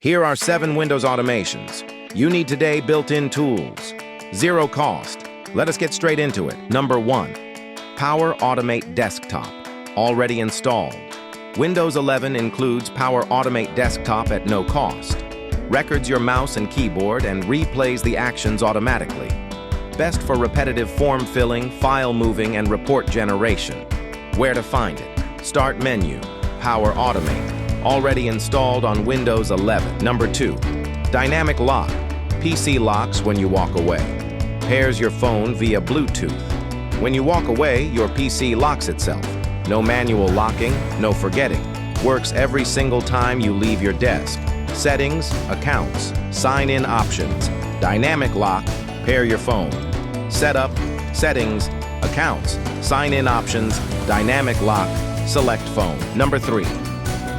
Here are 7 Windows automations you need today. Built-in tools. Zero cost. Let us get straight into it. Number 1. Power Automate Desktop. Already installed. Windows 11 includes Power Automate Desktop at no cost. Records your mouse and keyboard and replays the actions automatically. Best for repetitive form filling, file moving, and report generation. Where to find it? Start menu. Power Automate. Already installed on Windows 11. Number 2. Dynamic Lock. PC locks when you walk away. Pairs your phone via Bluetooth. When you walk away, your PC locks itself. No manual locking, no forgetting. Works every single time you leave your desk. Settings, accounts, sign-in options. Dynamic Lock, pair your phone. Setup, settings, accounts, sign-in options, dynamic lock, select phone. Number 3.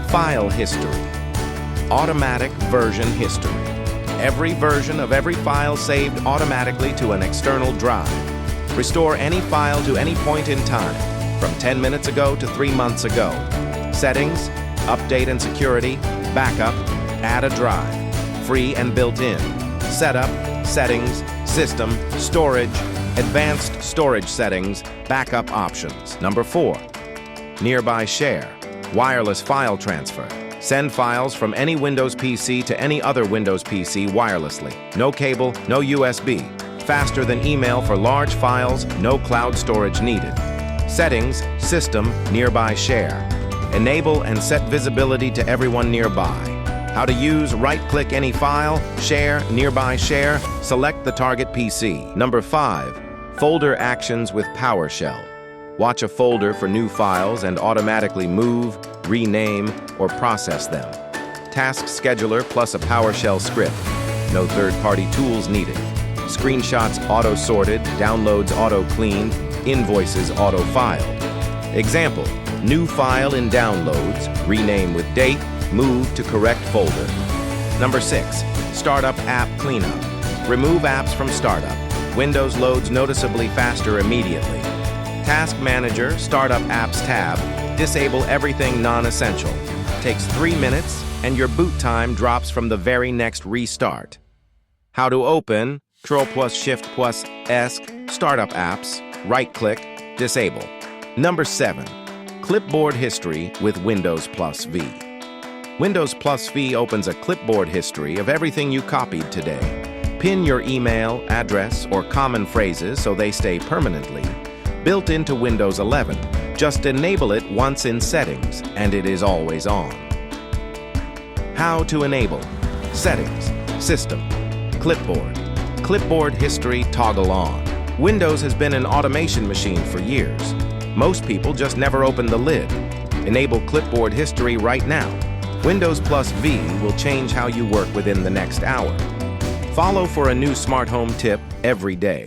File history. Automatic version history. Every version of every file saved automatically to an external drive. Restore any file to any point in time, from 10 minutes ago to 3 months ago. Settings, update and security, backup, add a drive. Free and built-in. Setup, settings, system, storage, advanced storage settings, backup options. Number 4. Nearby share. Wireless file transfer. Send files from any Windows PC to any other Windows PC wirelessly. No cable, no USB. Faster than email for large files, no cloud storage needed. Settings, system, nearby share. Enable and set visibility to everyone nearby. How to use: right-click any file, share, nearby share, select the target PC. Number 5. Folder actions with PowerShell. Watch a folder for new files and automatically move, rename, or process them. Task scheduler plus a PowerShell script. No third-party tools needed. Screenshots auto-sorted, downloads auto-cleaned, invoices auto-filed. Example: new file in downloads, rename with date, move to correct folder. Number 6. Startup app cleanup. Remove apps from startup. Windows loads noticeably faster immediately. Task Manager, Startup Apps tab, disable everything non-essential. Takes 3 minutes, and your boot time drops from the very next restart. How to open: Ctrl+Shift+S, Startup Apps, right-click, disable. Number 7. Clipboard History with Windows+V. Windows+V opens a clipboard history of everything you copied today. Pin your email, address, or common phrases so they stay permanently. Built into Windows 11, just enable it once in Settings, and it is always on. How to enable: Settings, System, Clipboard. Clipboard History toggle on. Windows has been an automation machine for years. Most people just never open the lid. Enable Clipboard History right now. Windows+V will change how you work within the next hour. Follow for a new smart home tip every day.